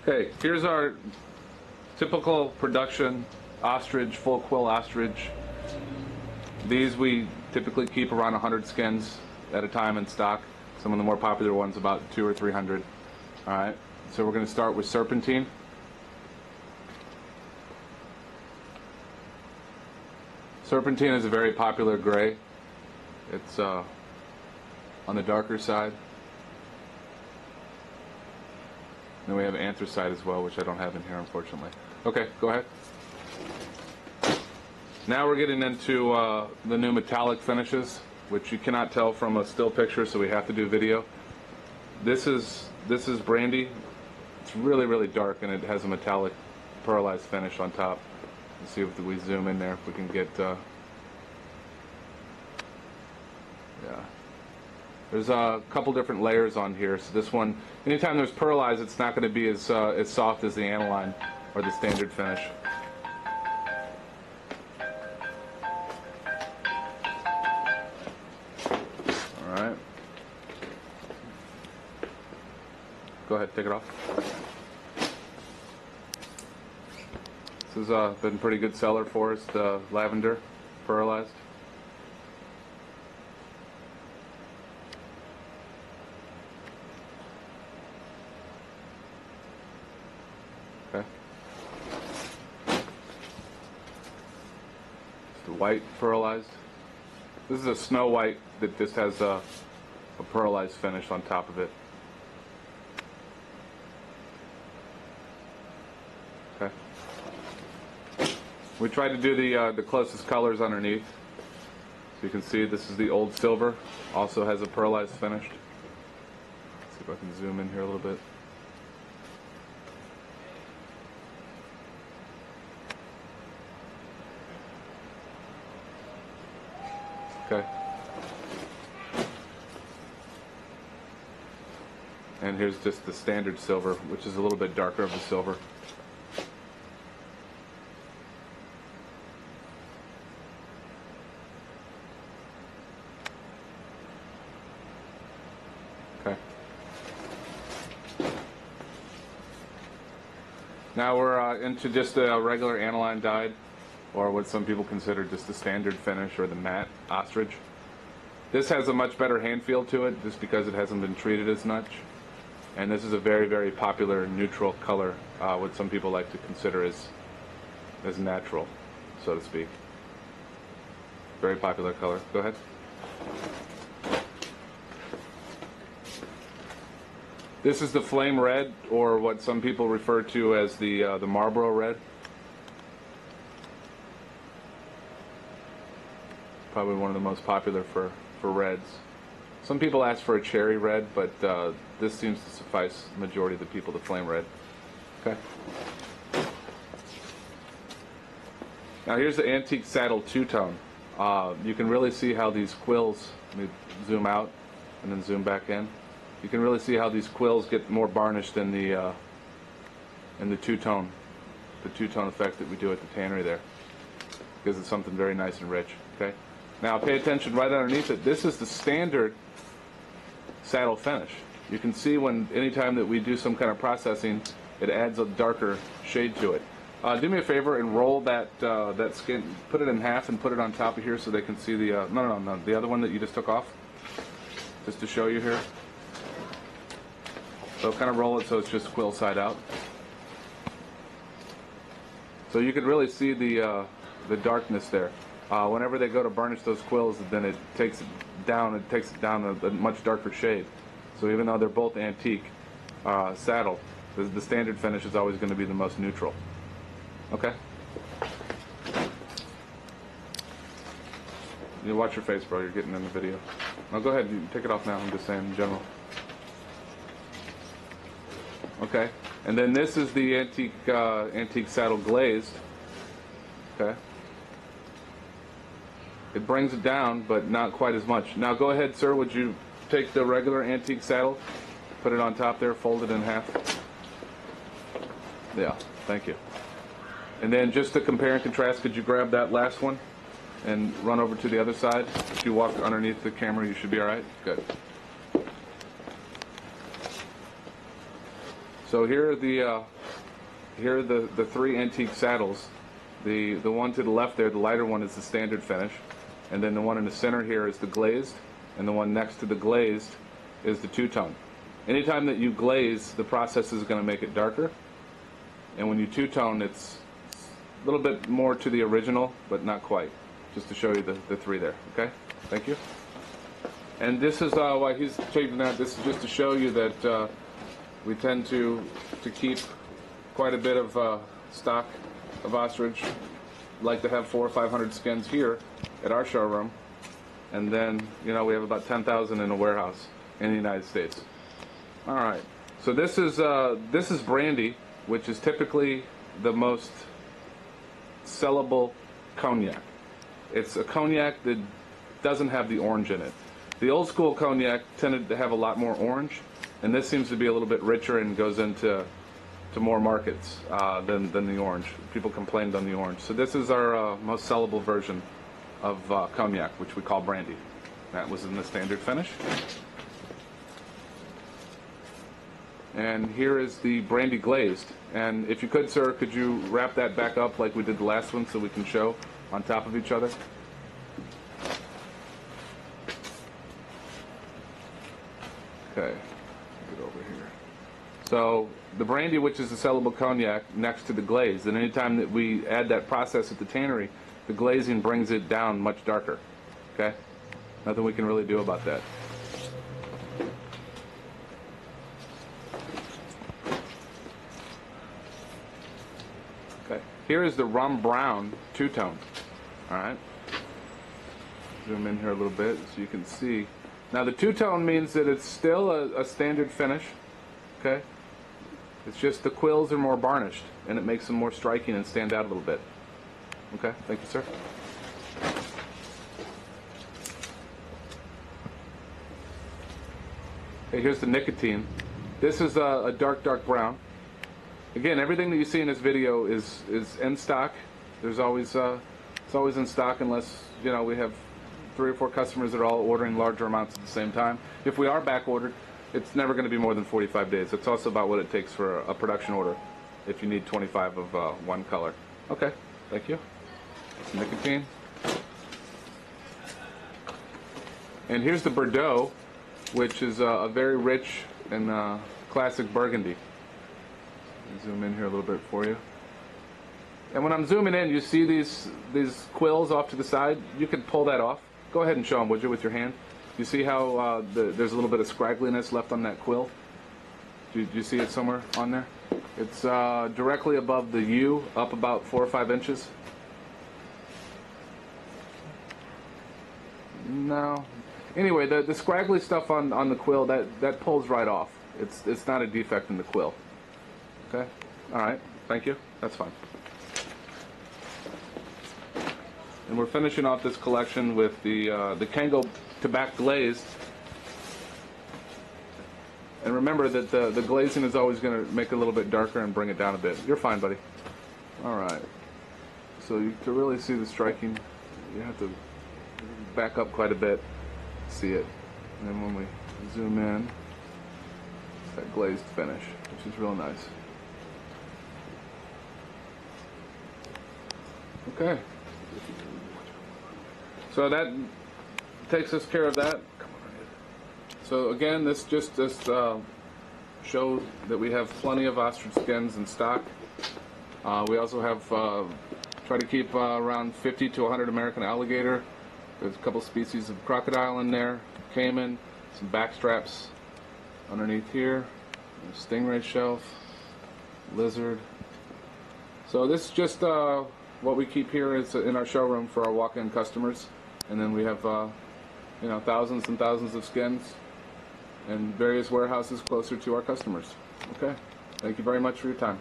Okay, here's our typical production ostrich, full quill ostrich. These we typically keep around 100 skins at a time in stock. Some of the more popular ones about 200 or 300. Alright, so we're going to start with Serpentine. Serpentine is a very popular gray. It's on the darker side. Then we have anthracite as well, which I don't have in here, unfortunately. Okay, go ahead. Now we're getting into the new metallic finishes, which you cannot tell from a still picture, so we have to do video. This is Brandy. It's really, really dark, and it has a metallic pearlized finish on top. Let's see if we zoom in there, if we can get... yeah. There's a couple different layers on here. So this one, anytime there's pearlized, it's not going to be as soft as the aniline or the standard finish. All right. Go ahead, take it off. This has been a pretty good seller for us, the lavender pearlized. Okay. It's the white pearlized. This is a snow white that just has a pearlized finish on top of it. Okay. We tried to do the closest colors underneath. So you can see this is the old silver. Also has a pearlized finish. Let's see if I can zoom in here a little bit. Okay. And here's just the standard silver, which is a little bit darker of the silver. Okay. Now we're into just a regular aniline dyed, or what some people consider just the standard finish or the matte ostrich. This has a much better hand feel to it just because it hasn't been treated as much. And this is a very, very popular neutral color, what some people like to consider as natural, so to speak. Very popular color. Go ahead. This is the flame red, or what some people refer to as the Marlboro red. Probably one of the most popular for reds. Some people ask for a cherry red, but this seems to suffice the majority of the people, the flame red. Okay. Now here's the antique saddle two-tone. You can really see how these quills, let me zoom out and then zoom back in. You can really see how these quills get more varnished in the two-tone, effect that we do at the tannery there. Gives it something very nice and rich. Okay. Now pay attention right underneath it. This is the standard saddle finish. You can see anytime that we do some kind of processing, it adds a darker shade to it. Do me a favor and roll that skin, put it in half and put it on top of here so they can see the no, the other one that you just took off, just to show you here. So kind of roll it so it's just quill side out. So you can really see the darkness there. Whenever they go to burnish those quills, then it takes it down a much darker shade. So even though they're both antique saddle, the standard finish is always going to be the most neutral. Okay? You watch your face, bro. You're getting in the video. No, go ahead. You take it off now. I'm just saying in general. Okay. And then this is the antique saddle glazed. Okay. It brings it down, but not quite as much. Now go ahead, sir. Would you take the regular antique saddle, put it on top there, fold it in half? Yeah. Thank you. And then just to compare and contrast, could you grab that last one and run over to the other side? If you walk underneath the camera, you should be all right. Good. So here are the three antique saddles. The one to the left there, the lighter one, is the standard finish, and then the one in the center here is the glazed, and the one next to the glazed is the two-tone. Anytime that you glaze, the process is going to make it darker, and when you two-tone, it's a little bit more to the original, but not quite. Just to show you the three there. Okay, thank you. And this is why he's changing that. This is just to show you that we tend to keep quite a bit of stock of ostrich. Like to have 400 or 500 skins here at our showroom, and then we have about 10,000 in a warehouse in the United States. All right. So this is brandy, which is typically the most sellable cognac. It's a cognac that doesn't have the orange in it. The old school cognac tended to have a lot more orange, and this seems to be a little bit richer and goes into more markets than the orange. People complained on the orange. So this is our most sellable version of cognac, which we call brandy. That was in the standard finish. And here is the brandy glazed. And if you could, sir, could you wrap that back up like we did the last one so we can show on top of each other? Okay, get over here. So the brandy, which is a sellable cognac, next to the glaze, and anytime that we add that process at the tannery, the glazing brings it down much darker. Okay? Nothing we can really do about that. Okay. Here is the rum brown two-tone. Alright? Zoom in here a little bit so you can see. Now the two-tone means that it's still a standard finish. Okay? It's just the quills are more varnished, and it makes them more striking and stand out a little bit. Okay, thank you, sir. Okay, here's the nicotine. This is a dark brown. Again, everything that you see in this video is in stock. There's always it's always in stock unless we have 3 or 4 customers that are all ordering larger amounts at the same time. If we are back ordered, it's never going to be more than 45 days. It's also about what it takes for a production order if you need 25 of one color. Okay, thank you. Nicotine. And here's the Bordeaux, which is a very rich and classic Burgundy. Zoom in here a little bit for you. And when I'm zooming in, you see these quills off to the side. You can pull that off. Go ahead and show them, would you, with your hand? You see how there's a little bit of scraggliness left on that quill? Do you see it somewhere on there? It's directly above the U, up about 4 or 5 inches. No. Anyway, the scraggly stuff on the quill, that pulls right off. It's not a defect in the quill. Okay? All right. Thank you. That's fine. And we're finishing off this collection with the Kango Tobacco Glaze. And remember that the glazing is always going to make it a little bit darker and bring it down a bit. You're fine, buddy. All right. So to really see the striking, you have to back up quite a bit to see it. And then when we zoom in, it's that glazed finish, which is real nice. Okay. So that takes us care of that. So again, this shows that we have plenty of ostrich skins in stock. We also have try to keep around 50 to 100 American alligator. There's a couple species of crocodile in there, caiman, some back straps underneath here, stingray shelf, lizard. So this is just what we keep here is in our showroom for our walk-in customers, and then we have thousands and thousands of skins in various warehouses closer to our customers. Okay, thank you very much for your time.